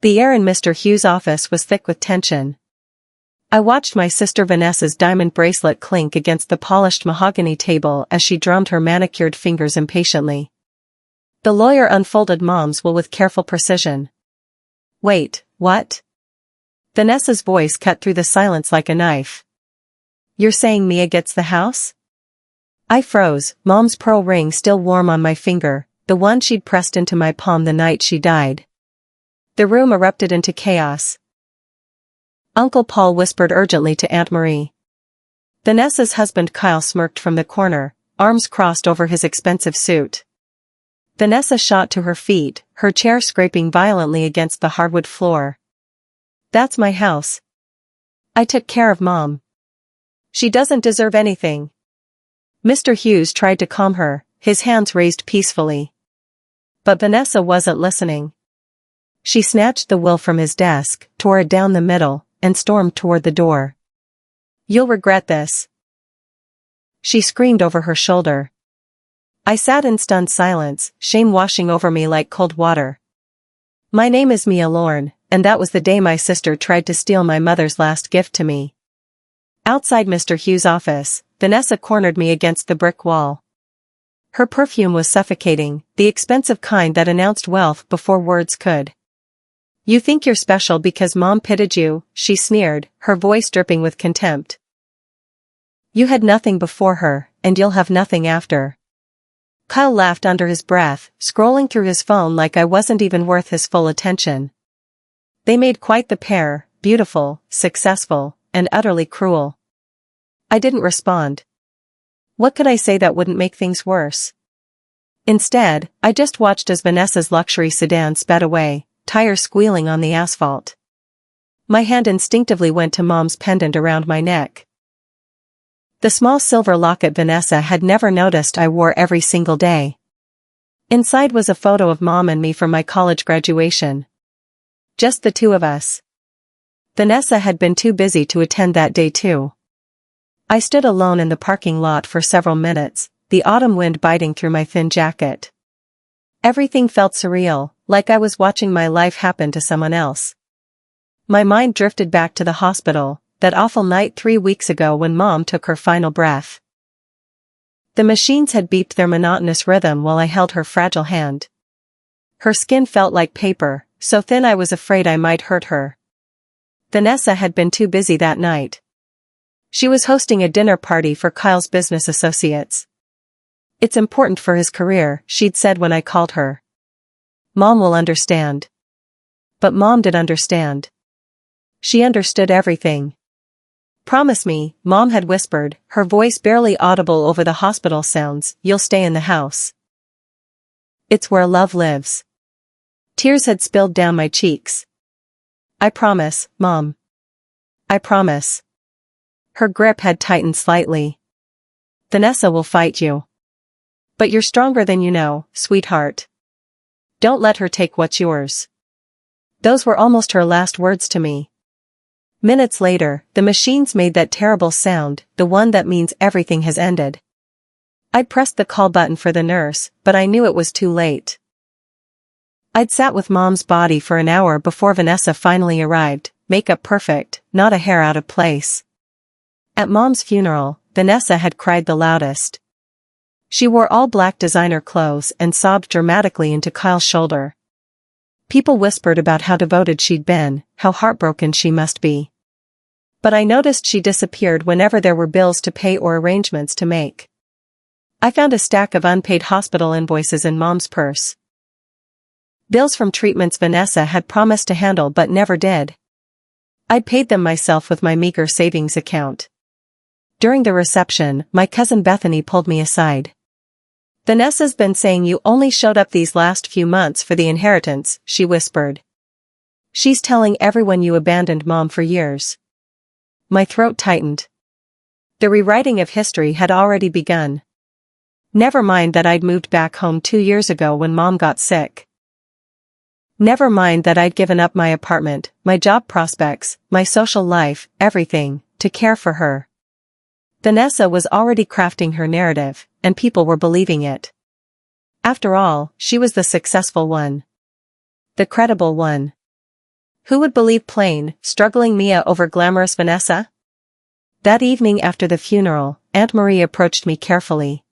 The air in Mr. Hughes' office was thick with tension. I watched my sister Vanessa's diamond bracelet clink against the polished mahogany table as she drummed her manicured fingers impatiently. The lawyer unfolded Mom's will with careful precision. "Wait, what?" Vanessa's voice cut through the silence like a knife. "You're saying Mia gets the house?" I froze, Mom's pearl ring still warm on my finger, the one she'd pressed into my palm the night she died. The room erupted into chaos. Uncle Paul whispered urgently to Aunt Marie. Vanessa's husband Kyle smirked from the corner, arms crossed over his expensive suit. Vanessa shot to her feet, her chair scraping violently against the hardwood floor. "That's my house. I took care of Mom. She doesn't deserve anything." Mr. Hughes tried to calm her, his hands raised peacefully. But Vanessa wasn't listening. She snatched the will from his desk, tore it down the middle, and stormed toward the door. "You'll regret this," she screamed over her shoulder. I sat in stunned silence, shame washing over me like cold water. My name is Mia Lorne, and that was the day my sister tried to steal my mother's last gift to me. Outside Mr. Hughes' office, Vanessa cornered me against the brick wall. Her perfume was suffocating, the expensive kind that announced wealth before words could. "You think you're special because Mom pitied you," she sneered, her voice dripping with contempt. "You had nothing before her, and you'll have nothing after." Kyle laughed under his breath, scrolling through his phone like I wasn't even worth his full attention. They made quite the pair, beautiful, successful, and utterly cruel. I didn't respond. What could I say that wouldn't make things worse? Instead, I just watched as Vanessa's luxury sedan sped away, tires squealing on the asphalt. My hand instinctively went to Mom's pendant around my neck. The small silver locket Vanessa had never noticed I wore every single day. Inside was a photo of Mom and me from my college graduation. Just the two of us. Vanessa had been too busy to attend that day too. I stood alone in the parking lot for several minutes, the autumn wind biting through my thin jacket. Everything felt surreal, like I was watching my life happen to someone else. My mind drifted back to the hospital, that awful night 3 weeks ago when Mom took her final breath. The machines had beeped their monotonous rhythm while I held her fragile hand. Her skin felt like paper, so thin I was afraid I might hurt her. Vanessa had been too busy that night. She was hosting a dinner party for Kyle's business associates. "It's important for his career," she'd said when I called her. "Mom will understand." But Mom did understand. She understood everything. "Promise me," Mom had whispered, her voice barely audible over the hospital sounds, "you'll stay in the house. It's where love lives." Tears had spilled down my cheeks. "I promise, Mom. I promise." Her grip had tightened slightly. "Vanessa will fight you. But you're stronger than you know, sweetheart. Don't let her take what's yours." Those were almost her last words to me. Minutes later, the machines made that terrible sound, the one that means everything has ended. I'd pressed the call button for the nurse, but I knew it was too late. I'd sat with Mom's body for an hour before Vanessa finally arrived, makeup perfect, not a hair out of place. At Mom's funeral, Vanessa had cried the loudest. She wore all black designer clothes and sobbed dramatically into Kyle's shoulder. People whispered about how devoted she'd been, how heartbroken she must be. But I noticed she disappeared whenever there were bills to pay or arrangements to make. I found a stack of unpaid hospital invoices in Mom's purse. Bills from treatments Vanessa had promised to handle but never did. I'd paid them myself with my meager savings account. During the reception, my cousin Bethany pulled me aside. "Vanessa's been saying you only showed up these last few months for the inheritance," she whispered. "She's telling everyone you abandoned Mom for years." My throat tightened. The rewriting of history had already begun. Never mind that I'd moved back home 2 years ago when Mom got sick. Never mind that I'd given up my apartment, my job prospects, my social life, everything, to care for her. Vanessa was already crafting her narrative, and people were believing it. After all, she was the successful one. The credible one. Who would believe plain, struggling Mia over glamorous Vanessa? That evening after the funeral, Aunt Marie approached me carefully.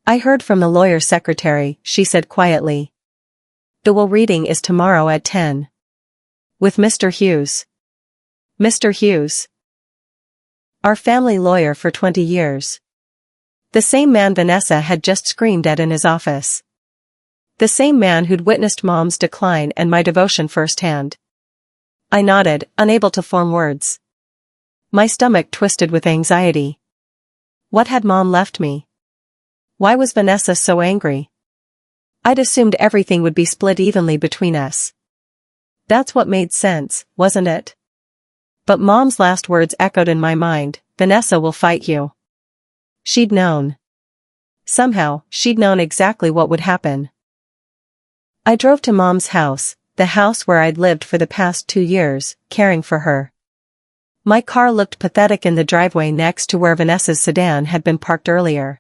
"I heard from the lawyer's secretary," she said quietly. "The will reading is tomorrow at 10. With Mr. Hughes." Mr. Hughes? Our family lawyer for 20 years. The same man Vanessa had just screamed at in his office. The same man who'd witnessed Mom's decline and my devotion firsthand. I nodded, unable to form words. My stomach twisted with anxiety. What had Mom left me? Why was Vanessa so angry? I'd assumed everything would be split evenly between us. That's what made sense, wasn't it? But Mom's last words echoed in my mind, "Vanessa will fight you." She'd known. Somehow, she'd known exactly what would happen. I drove to Mom's house, the house where I'd lived for the past 2 years, caring for her. My car looked pathetic in the driveway next to where Vanessa's sedan had been parked earlier.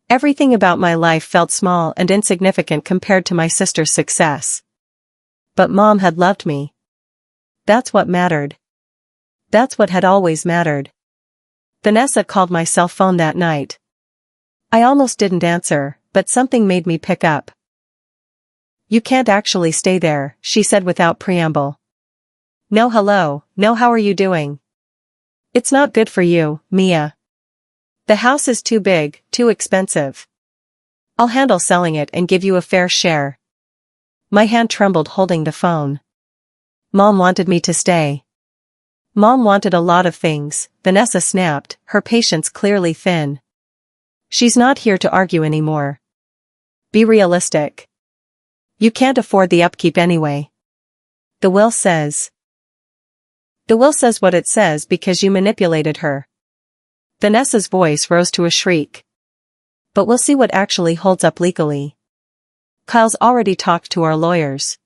Everything about my life felt small and insignificant compared to my sister's success. But Mom had loved me. That's what mattered. That's what had always mattered. Vanessa called my cell phone that night. I almost didn't answer, but something made me pick up. "You can't actually stay there," she said without preamble. "No hello, no how are you doing? It's not good for you, Mia. The house is too big, too expensive. I'll handle selling it and give you a fair share." My hand trembled holding the phone. Mom wanted me to stay. Mom wanted a lot of things, Vanessa snapped, her patience clearly thin. "She's not here to argue anymore. Be realistic. You can't afford the upkeep anyway. The will says. The will says what it says because you manipulated her." Vanessa's voice rose to a shriek. "But we'll see what actually holds up legally. Kyle's already talked to our lawyers."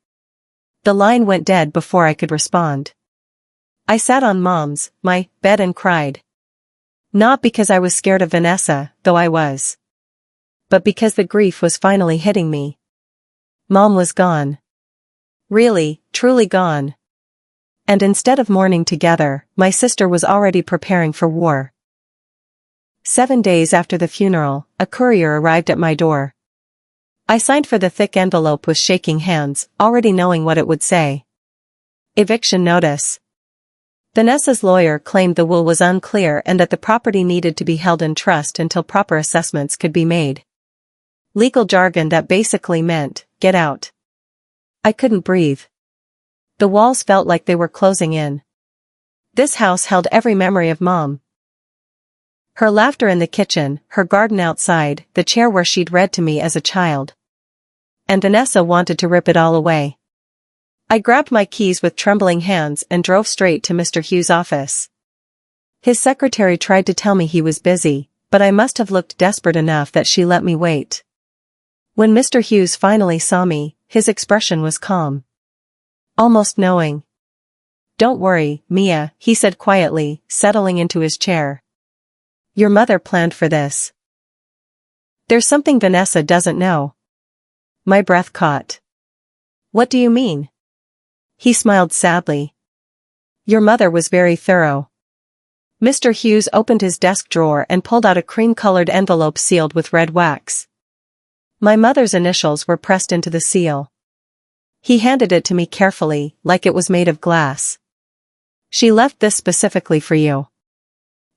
The line went dead before I could respond. I sat on my bed and cried. Not because I was scared of Vanessa, though I was. But because the grief was finally hitting me. Mom was gone. Really, truly gone. And instead of mourning together, my sister was already preparing for war. 7 days after the funeral, a courier arrived at my door. I signed for the thick envelope with shaking hands, already knowing what it would say. Eviction notice. Vanessa's lawyer claimed the will was unclear and that the property needed to be held in trust until proper assessments could be made. Legal jargon that basically meant, get out. I couldn't breathe. The walls felt like they were closing in. This house held every memory of Mom. Her laughter in the kitchen, her garden outside, the chair where she'd read to me as a child. And Vanessa wanted to rip it all away. I grabbed my keys with trembling hands and drove straight to Mr. Hughes' office. His secretary tried to tell me he was busy, but I must have looked desperate enough that she let me wait. When Mr. Hughes finally saw me, his expression was calm. Almost knowing. "Don't worry, Mia," he said quietly, settling into his chair. "Your mother planned for this. There's something Vanessa doesn't know." My breath caught. "What do you mean?" He smiled sadly. "Your mother was very thorough." Mr. Hughes opened his desk drawer and pulled out a cream-colored envelope sealed with red wax. My mother's initials were pressed into the seal. He handed it to me carefully, like it was made of glass. "She left this specifically for you.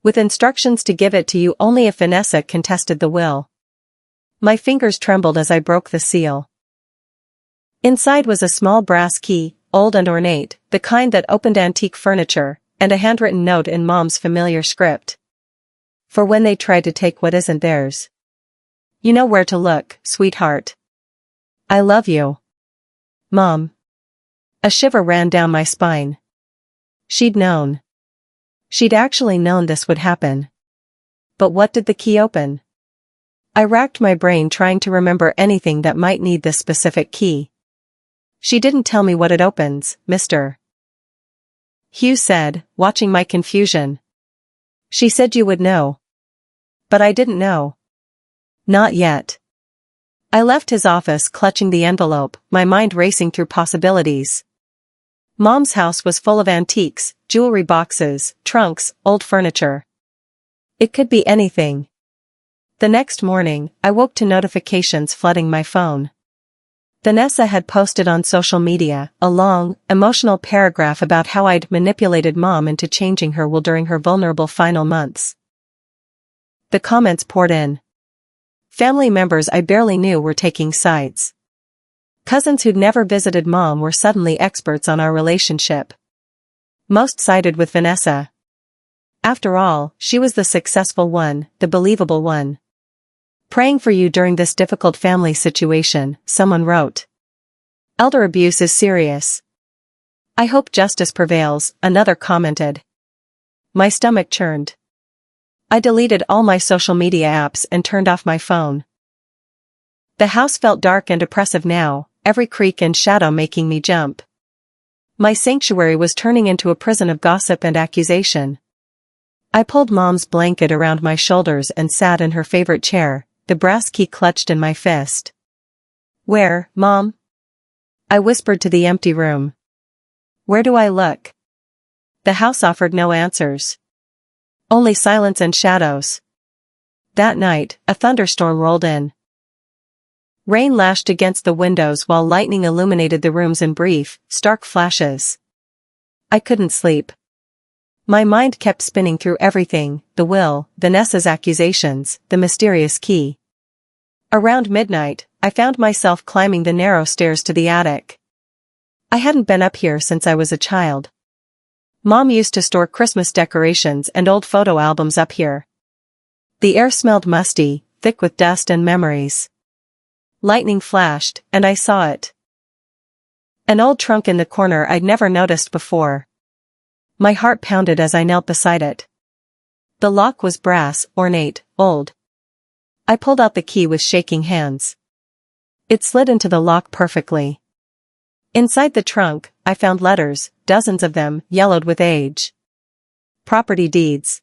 With instructions to give it to you only if Vanessa contested the will." My fingers trembled as I broke the seal. Inside was a small brass key, old and ornate, the kind that opened antique furniture, and a handwritten note in Mom's familiar script. "For when they try to take what isn't theirs. You know where to look, sweetheart. I love you. Mom." A shiver ran down my spine. She'd known. She'd actually known this would happen. But what did the key open? I racked my brain trying to remember anything that might need this specific key. "She didn't tell me what it opens, Mr. Hughes said, watching my confusion. "She said you would know." But I didn't know. Not yet. I left his office clutching the envelope, my mind racing through possibilities. Mom's house was full of antiques, jewelry boxes, trunks, old furniture. It could be anything. The next morning, I woke to notifications flooding my phone. Vanessa had posted on social media a long, emotional paragraph about how I'd manipulated Mom into changing her will during her vulnerable final months. The comments poured in. Family members I barely knew were taking sides. Cousins who'd never visited Mom were suddenly experts on our relationship. Most sided with Vanessa. After all, she was the successful one, the believable one. Praying for you during this difficult family situation, someone wrote. Elder abuse is serious. I hope justice prevails, another commented. My stomach churned. I deleted all my social media apps and turned off my phone. The house felt dark and oppressive now, every creak and shadow making me jump. My sanctuary was turning into a prison of gossip and accusation. I pulled Mom's blanket around my shoulders and sat in her favorite chair, the brass key clutched in my fist. Where, Mom? I whispered to the empty room. Where do I look? The house offered no answers. Only silence and shadows. That night, a thunderstorm rolled in. Rain lashed against the windows while lightning illuminated the rooms in brief, stark flashes. I couldn't sleep. My mind kept spinning through everything, the will, Vanessa's accusations, the mysterious key. Around midnight, I found myself climbing the narrow stairs to the attic. I hadn't been up here since I was a child. Mom used to store Christmas decorations and old photo albums up here. The air smelled musty, thick with dust and memories. Lightning flashed, and I saw it. An old trunk in the corner I'd never noticed before. My heart pounded as I knelt beside it. The lock was brass, ornate, old. I pulled out the key with shaking hands. It slid into the lock perfectly. Inside the trunk, I found letters, dozens of them, yellowed with age. Property deeds.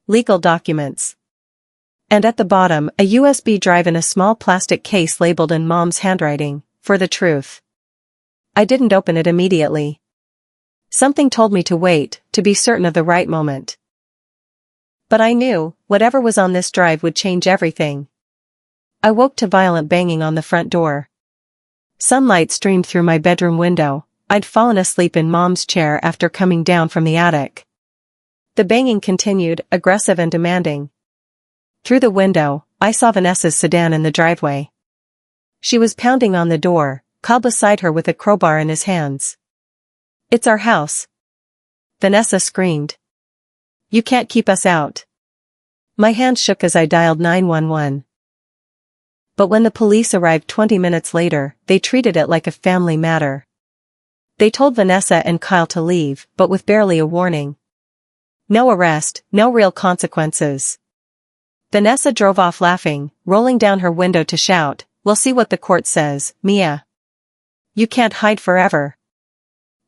Legal documents. And at the bottom, a USB drive in a small plastic case labeled in Mom's handwriting, for the truth. I didn't open it immediately. Something told me to wait, to be certain of the right moment. But I knew, whatever was on this drive would change everything. I woke to violent banging on the front door. Sunlight streamed through my bedroom window. I'd fallen asleep in Mom's chair after coming down from the attic. The banging continued, aggressive and demanding. Through the window, I saw Vanessa's sedan in the driveway. She was pounding on the door, Kyle beside her with a crowbar in his hands. It's our house. Vanessa screamed. You can't keep us out. My hand shook as I dialed 911. But when the police arrived 20 minutes later, they treated it like a family matter. They told Vanessa and Kyle to leave, but with barely a warning. No arrest, no real consequences. Vanessa drove off laughing, rolling down her window to shout, "We'll see what the court says, Mia. You can't hide forever."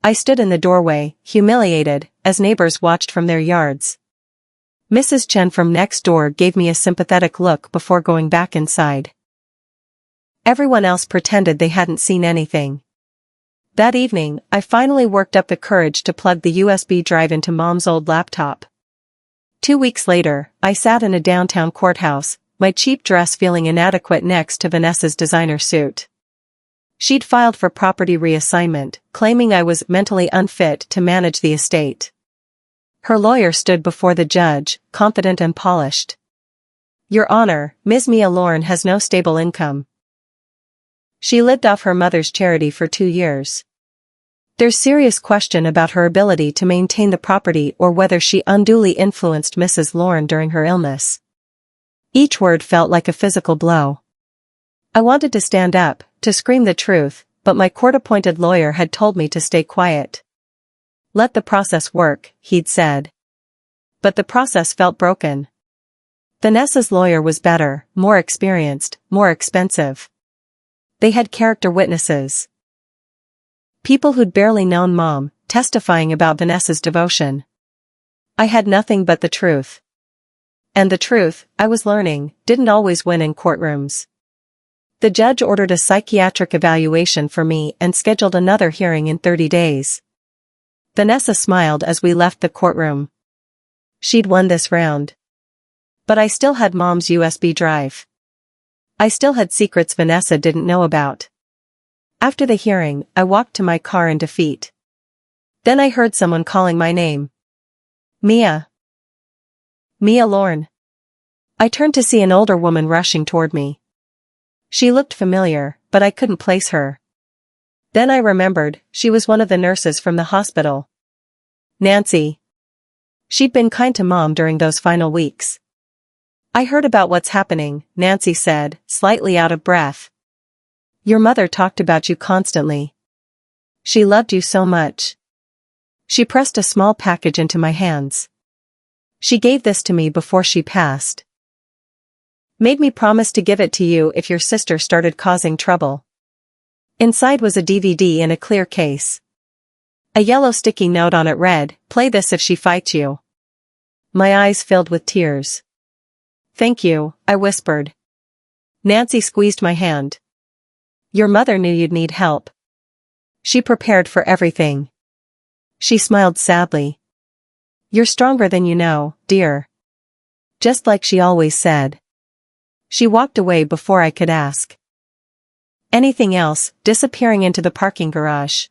I stood in the doorway, humiliated, as neighbors watched from their yards. Mrs. Chen from next door gave me a sympathetic look before going back inside. Everyone else pretended they hadn't seen anything. That evening, I finally worked up the courage to plug the USB drive into Mom's old laptop. 2 weeks later, I sat in a downtown courthouse, my cheap dress feeling inadequate next to Vanessa's designer suit. She'd filed for property reassignment, claiming I was mentally unfit to manage the estate. Her lawyer stood before the judge, confident and polished. "Your Honor, Ms. Mia Lorne has no stable income. She lived off her mother's charity for 2 years. There's serious question about her ability to maintain the property or whether she unduly influenced Mrs. Lorne during her illness." Each word felt like a physical blow. I wanted to stand up, to scream the truth, but my court-appointed lawyer had told me to stay quiet. Let the process work, he'd said. But the process felt broken. Vanessa's lawyer was better, more experienced, more expensive. They had character witnesses. People who'd barely known Mom, testifying about Vanessa's devotion. I had nothing but the truth. And the truth, I was learning, didn't always win in courtrooms. The judge ordered a psychiatric evaluation for me and scheduled another hearing in 30 days. Vanessa smiled as we left the courtroom. She'd won this round. But I still had Mom's USB drive. I still had secrets Vanessa didn't know about. After the hearing, I walked to my car in defeat. Then I heard someone calling my name. Mia. Mia Lorne. I turned to see an older woman rushing toward me. She looked familiar, but I couldn't place her. Then I remembered, she was one of the nurses from the hospital. Nancy. She'd been kind to Mom during those final weeks. I heard about what's happening, Nancy said, slightly out of breath. Your mother talked about you constantly. She loved you so much. She pressed a small package into my hands. She gave this to me before she passed. Made me promise to give it to you if your sister started causing trouble. Inside was a DVD in a clear case. A yellow sticky note on it read, "Play this if she fights you." My eyes filled with tears. Thank you, I whispered. Nancy squeezed my hand. Your mother knew you'd need help. She prepared for everything. She smiled sadly. You're stronger than you know, dear. Just like she always said. She walked away before I could ask anything else, disappearing into the parking garage.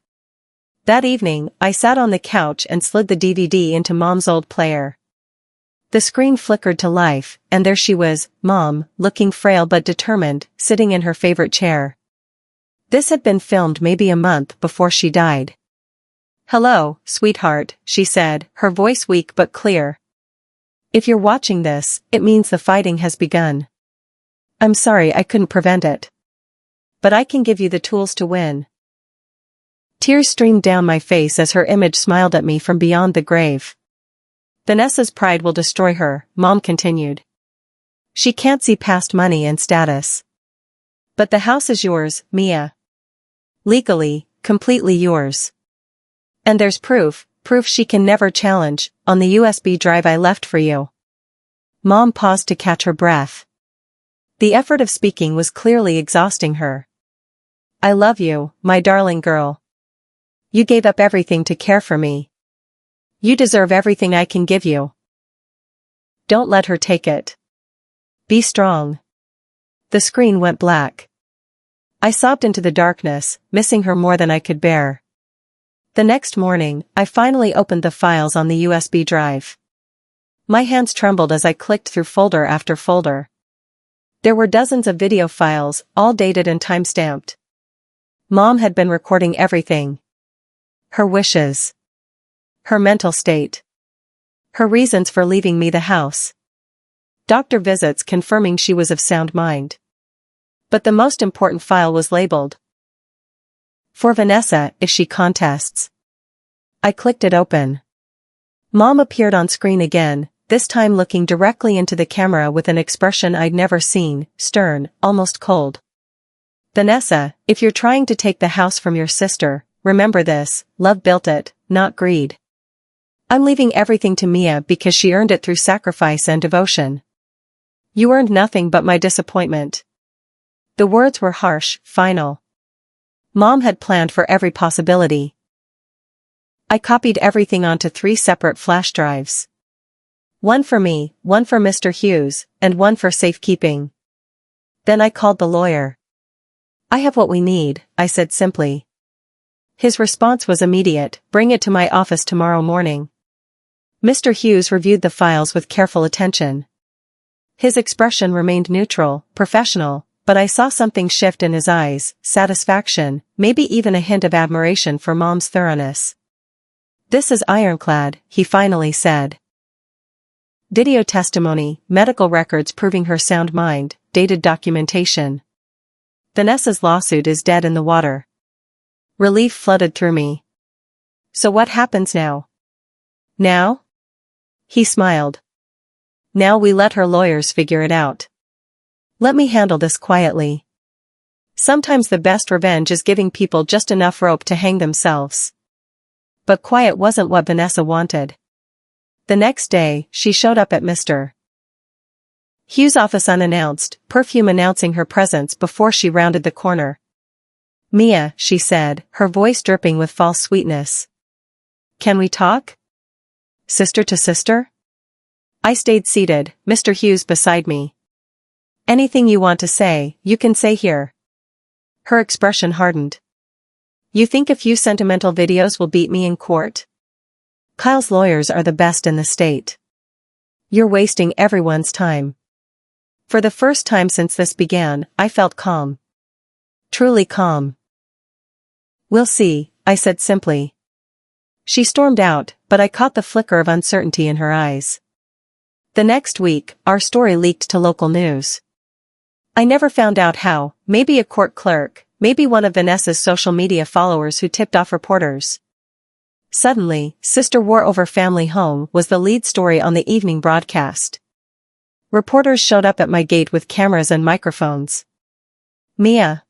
That evening, I sat on the couch and slid the DVD into Mom's old player. The screen flickered to life, and there she was, Mom, looking frail but determined, sitting in her favorite chair. This had been filmed maybe a month before she died. Hello, sweetheart, she said, her voice weak but clear. If you're watching this, it means the fighting has begun. I'm sorry I couldn't prevent it. But I can give you the tools to win. Tears streamed down my face as her image smiled at me from beyond the grave. Vanessa's pride will destroy her, Mom continued. She can't see past money and status. But the house is yours, Mia. Legally, completely yours. And there's proof she can never challenge, on the USB drive I left for you. Mom paused to catch her breath. The effort of speaking was clearly exhausting her. I love you, my darling girl. You gave up everything to care for me. You deserve everything I can give you. Don't let her take it. Be strong. The screen went black. I sobbed into the darkness, missing her more than I could bear. The next morning, I finally opened the files on the USB drive. My hands trembled as I clicked through folder after folder. There were dozens of video files, all dated and time-stamped. Mom had been recording everything. Her wishes. Her mental state. Her reasons for leaving me the house. Doctor visits confirming she was of sound mind. But the most important file was labeled. For Vanessa, if she contests. I clicked it open. Mom appeared on screen again, this time looking directly into the camera with an expression I'd never seen, stern, almost cold. Vanessa, if you're trying to take the house from your sister, remember this, love built it, not greed. I'm leaving everything to Mia because she earned it through sacrifice and devotion. You earned nothing but my disappointment. The words were harsh, final. Mom had planned for every possibility. I copied everything onto 3 separate flash drives. One for me, one for Mr. Hughes, and one for safekeeping. Then I called the lawyer. I have what we need, I said simply. His response was immediate, bring it to my office tomorrow morning. Mr. Hughes reviewed the files with careful attention. His expression remained neutral, professional, but I saw something shift in his eyes, satisfaction, maybe even a hint of admiration for Mom's thoroughness. This is ironclad, he finally said. Video testimony, medical records proving her sound mind, dated documentation. Vanessa's lawsuit is dead in the water. Relief flooded through me. So what happens now? Now? He smiled. Now we let her lawyers figure it out. Let me handle this quietly. Sometimes the best revenge is giving people just enough rope to hang themselves. But quiet wasn't what Vanessa wanted. The next day, she showed up at Mr. Hughes' office unannounced, perfume announcing her presence before she rounded the corner. Mia, she said, her voice dripping with false sweetness. Can we talk? Sister to sister? I stayed seated, Mr. Hughes beside me. Anything you want to say, you can say here. Her expression hardened. You think a few sentimental videos will beat me in court? Kyle's lawyers are the best in the state. You're wasting everyone's time. For the first time since this began, I felt calm. Truly calm. We'll see, I said simply. She stormed out, but I caught the flicker of uncertainty in her eyes. The next week, our story leaked to local news. I never found out how, maybe a court clerk, maybe one of Vanessa's social media followers who tipped off reporters. Suddenly, Sister War Over Family Home was the lead story on the evening broadcast. Reporters showed up at my gate with cameras and microphones. Mia.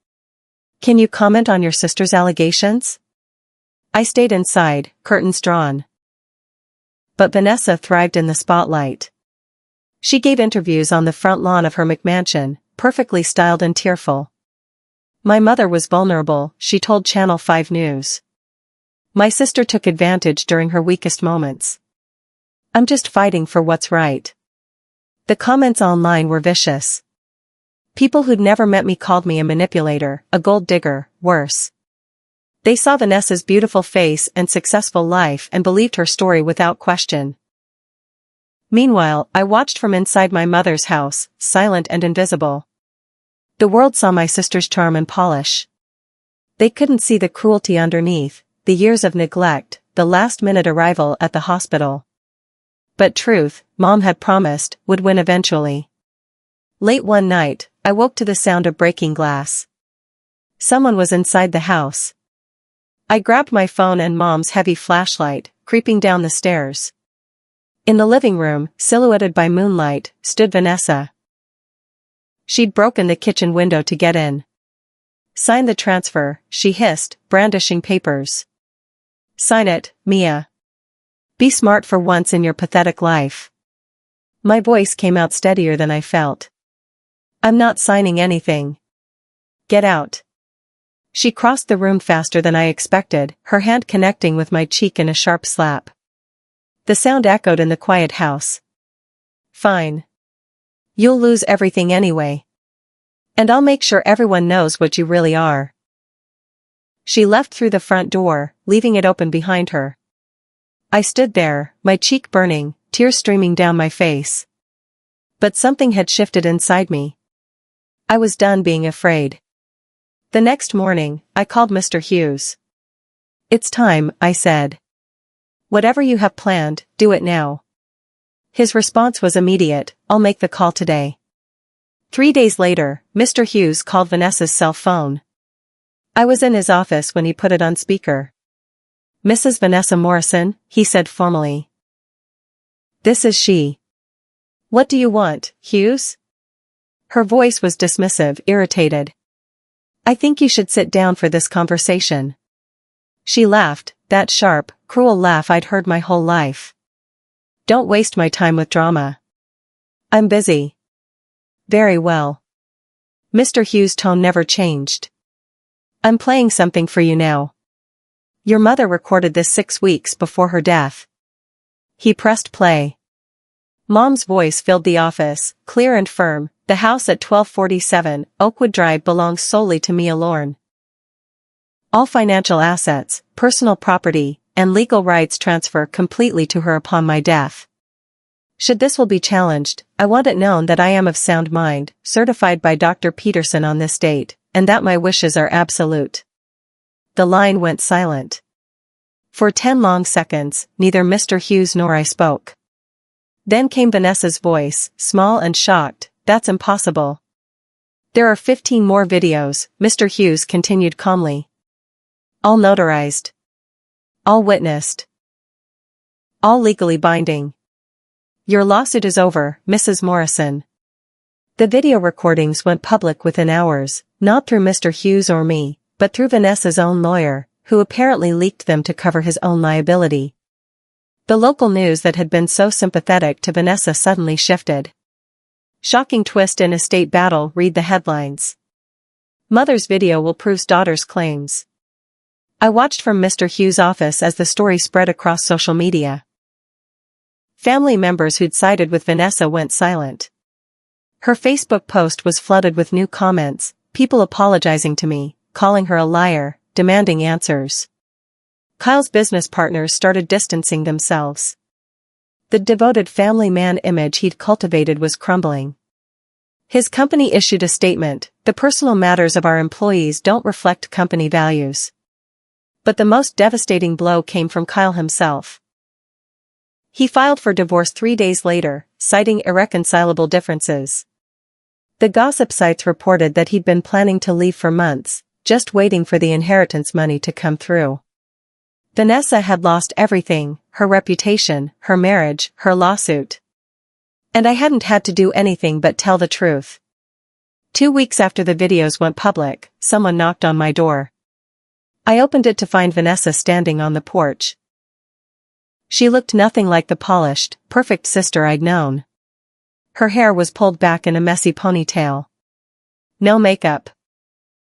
Can you comment on your sister's allegations? I stayed inside, curtains drawn. But Vanessa thrived in the spotlight. She gave interviews on the front lawn of her McMansion, perfectly styled and tearful. My mother was vulnerable, she told Channel 5 News. My sister took advantage during her weakest moments. I'm just fighting for what's right. The comments online were vicious. People who'd never met me called me a manipulator, a gold digger, worse. They saw Vanessa's beautiful face and successful life and believed her story without question. Meanwhile, I watched from inside my mother's house, silent and invisible. The world saw my sister's charm and polish. They couldn't see the cruelty underneath, the years of neglect, the last-minute arrival at the hospital. But truth, Mom had promised, would win eventually. Late one night, I woke to the sound of breaking glass. Someone was inside the house. I grabbed my phone and Mom's heavy flashlight, creeping down the stairs. In the living room, silhouetted by moonlight, stood Vanessa. She'd broken the kitchen window to get in. Sign the transfer, she hissed, brandishing papers. Sign it, Mia. Be smart for once in your pathetic life. My voice came out steadier than I felt. I'm not signing anything. Get out. She crossed the room faster than I expected, her hand connecting with my cheek in a sharp slap. The sound echoed in the quiet house. Fine. You'll lose everything anyway. And I'll make sure everyone knows what you really are. She left through the front door, leaving it open behind her. I stood there, my cheek burning, tears streaming down my face. But something had shifted inside me. I was done being afraid. The next morning, I called Mr. Hughes. It's time, I said. Whatever you have planned, do it now. His response was immediate, I'll make the call today. 3 days later, Mr. Hughes called Vanessa's cell phone. I was in his office when he put it on speaker. Mrs. Vanessa Morrison, he said formally. This is she. What do you want, Hughes? Her voice was dismissive, irritated. I think you should sit down for this conversation. She laughed, that sharp, cruel laugh I'd heard my whole life. Don't waste my time with drama. I'm busy. Very well. Mr. Hughes' tone never changed. I'm playing something for you now. Your mother recorded this 6 weeks before her death. He pressed play. Mom's voice filled the office, clear and firm. The house at 1247 Oakwood Drive belongs solely to Mia Lorne. All financial assets, personal property, and legal rights transfer completely to her upon my death. Should this will be challenged, I want it known that I am of sound mind, certified by Dr. Peterson on this date, and that my wishes are absolute. The line went silent. For 10 long seconds, neither Mr. Hughes nor I spoke. Then came Vanessa's voice, small and shocked. That's impossible. There are 15 more videos, Mr. Hughes continued calmly. All notarized. All witnessed. All legally binding. Your lawsuit is over, Mrs. Morrison. The video recordings went public within hours, not through Mr. Hughes or me, but through Vanessa's own lawyer, who apparently leaked them to cover his own liability. The local news that had been so sympathetic to Vanessa suddenly shifted. Shocking twist in estate battle, read the headlines. Mother's video will prove daughter's claims. I watched from Mr. Hughes' office as the story spread across social media. Family members who'd sided with Vanessa went silent. Her Facebook post was flooded with new comments, people apologizing to me, calling her a liar, demanding answers. Kyle's business partners started distancing themselves. The devoted family man image he'd cultivated was crumbling. His company issued a statement, "The personal matters of our employees don't reflect company values." But the most devastating blow came from Kyle himself. He filed for divorce 3 days later, citing irreconcilable differences. The gossip sites reported that he'd been planning to leave for months, just waiting for the inheritance money to come through. Vanessa had lost everything, her reputation, her marriage, her lawsuit. And I hadn't had to do anything but tell the truth. 2 weeks after the videos went public, someone knocked on my door. I opened it to find Vanessa standing on the porch. She looked nothing like the polished, perfect sister I'd known. Her hair was pulled back in a messy ponytail. No makeup.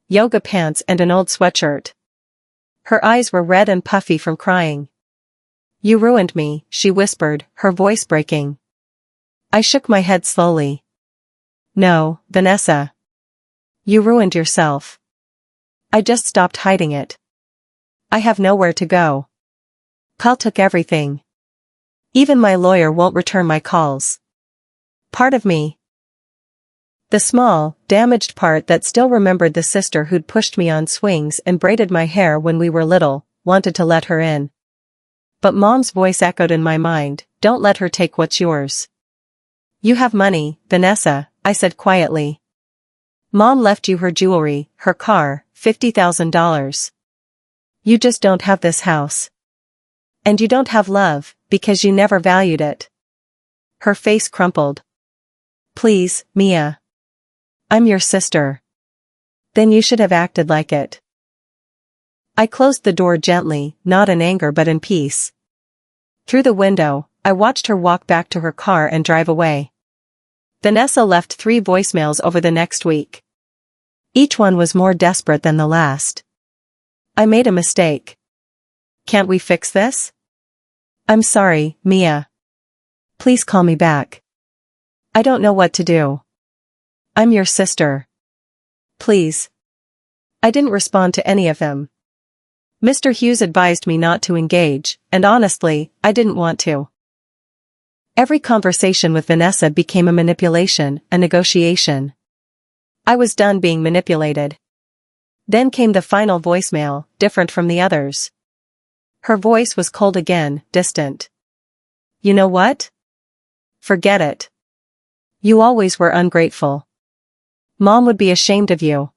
Yoga pants and an old sweatshirt. Her eyes were red and puffy from crying. "You ruined me," she whispered, her voice breaking. I shook my head slowly. "No, Vanessa. You ruined yourself. I just stopped hiding it. I have nowhere to go. Kyle took everything. Even my lawyer won't return my calls. Part of me." The small, damaged part that still remembered the sister who'd pushed me on swings and braided my hair when we were little, wanted to let her in. But Mom's voice echoed in my mind, "Don't let her take what's yours." "You have money, Vanessa," I said quietly. "Mom left you her jewelry, her car, $50,000. You just don't have this house. And you don't have love, because you never valued it." Her face crumpled. "Please, Mia. I'm your sister. Then you should have acted like it." I closed the door gently, not in anger but in peace. Through the window, I watched her walk back to her car and drive away. Vanessa left 3 voicemails over the next week. Each one was more desperate than the last. "I made a mistake. Can't we fix this? I'm sorry, Mia. Please call me back. I don't know what to do. I'm your sister. Please." I didn't respond to any of them. Mr. Hughes advised me not to engage, and honestly, I didn't want to. Every conversation with Vanessa became a manipulation, a negotiation. I was done being manipulated. Then came the final voicemail, different from the others. Her voice was cold again, distant. "You know what? Forget it. You always were ungrateful. Mom would be ashamed of you."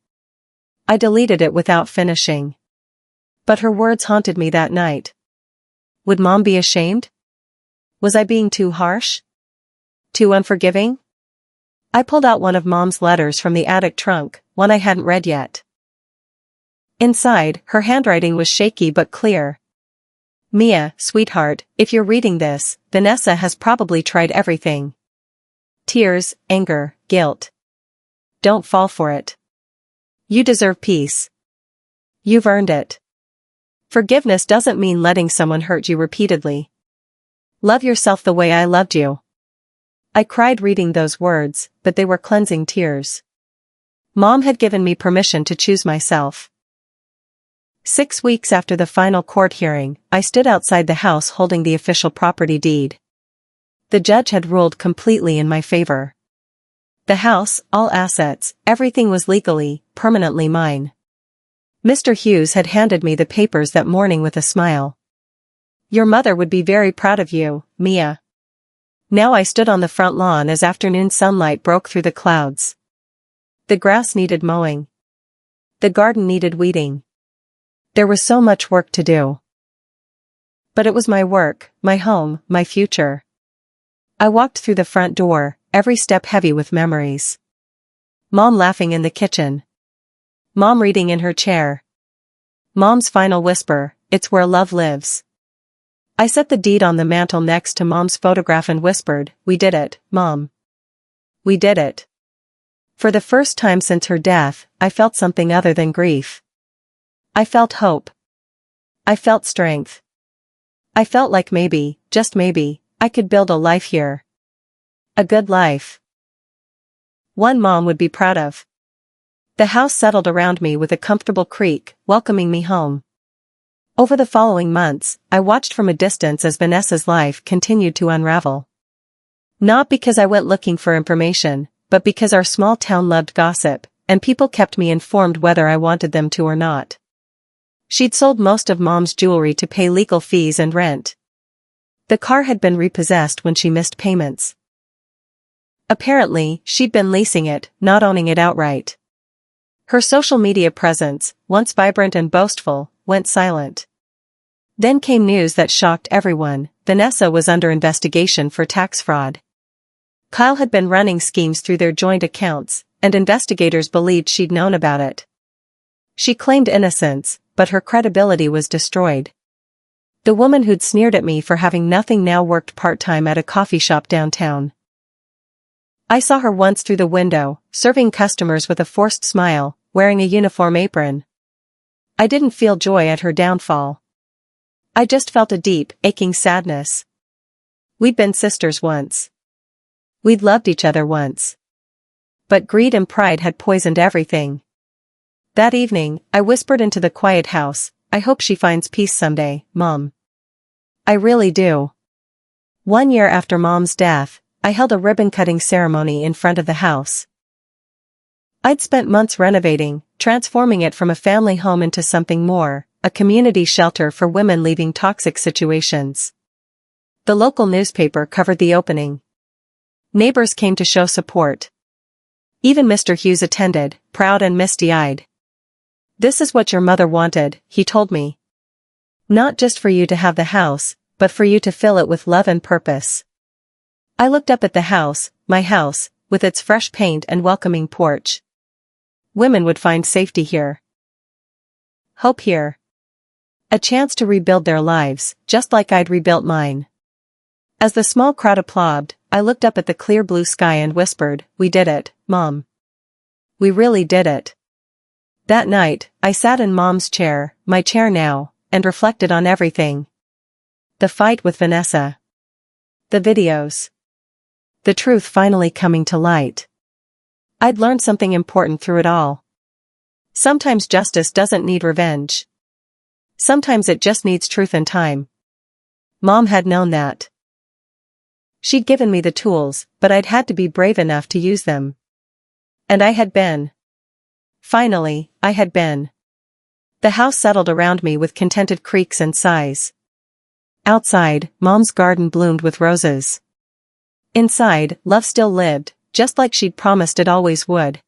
I deleted it without finishing. But her words haunted me that night. Would Mom be ashamed? Was I being too harsh? Too unforgiving? I pulled out one of Mom's letters from the attic trunk, one I hadn't read yet. Inside, her handwriting was shaky but clear. "Mia, sweetheart, if you're reading this, Vanessa has probably tried everything. Tears, anger, guilt. Don't fall for it. You deserve peace. You've earned it. Forgiveness doesn't mean letting someone hurt you repeatedly. Love yourself the way I loved you." I cried reading those words, but they were cleansing tears. Mom had given me permission to choose myself. 6 weeks after the final court hearing, I stood outside the house holding the official property deed. The judge had ruled completely in my favor. The house, all assets, everything was legally, permanently mine. Mr. Hughes had handed me the papers that morning with a smile. "Your mother would be very proud of you, Mia." Now I stood on the front lawn as afternoon sunlight broke through the clouds. The grass needed mowing. The garden needed weeding. There was so much work to do. But it was my work, my home, my future. I walked through the front door, every step heavy with memories. Mom laughing in the kitchen. Mom reading in her chair. Mom's final whisper, "It's where love lives." I set the deed on the mantel next to Mom's photograph and whispered, "We did it, Mom. We did it." For the first time since her death, I felt something other than grief. I felt hope. I felt strength. I felt like maybe, just maybe, I could build a life here. A good life. One mom would be proud of. The house settled around me with a comfortable creak, welcoming me home. Over the following months, I watched from a distance as Vanessa's life continued to unravel. Not because I went looking for information, but because our small town loved gossip, and people kept me informed whether I wanted them to or not. She'd sold most of Mom's jewelry to pay legal fees and rent. The car had been repossessed when she missed payments. Apparently, she'd been leasing it, not owning it outright. Her social media presence, once vibrant and boastful, went silent. Then came news that shocked everyone: Vanessa was under investigation for tax fraud. Kyle had been running schemes through their joint accounts, and investigators believed she'd known about it. She claimed innocence, but her credibility was destroyed. The woman who'd sneered at me for having nothing now worked part-time at a coffee shop downtown. I saw her once through the window, serving customers with a forced smile, wearing a uniform apron. I didn't feel joy at her downfall. I just felt a deep, aching sadness. We'd been sisters once. We'd loved each other once. But greed and pride had poisoned everything. That evening, I whispered into the quiet house, "I hope she finds peace someday, Mom. I really do." 1 year after Mom's death, I held a ribbon-cutting ceremony in front of the house. I'd spent months renovating, transforming it from a family home into something more, a community shelter for women leaving toxic situations. The local newspaper covered the opening. Neighbors came to show support. Even Mr. Hughes attended, proud and misty-eyed. "This is what your mother wanted," he told me. "Not just for you to have the house, but for you to fill it with love and purpose." I looked up at the house, my house, with its fresh paint and welcoming porch. Women would find safety here. Hope here. A chance to rebuild their lives, just like I'd rebuilt mine. As the small crowd applauded, I looked up at the clear blue sky and whispered, "We did it, Mom. We really did it." That night, I sat in Mom's chair, my chair now, and reflected on everything. The fight with Vanessa. The videos. The truth finally coming to light. I'd learned something important through it all. Sometimes justice doesn't need revenge. Sometimes it just needs truth and time. Mom had known that. She'd given me the tools, but I'd had to be brave enough to use them. And I had been. Finally, I had been. The house settled around me with contented creaks and sighs. Outside, Mom's garden bloomed with roses. Inside, love still lived, just like she'd promised it always would.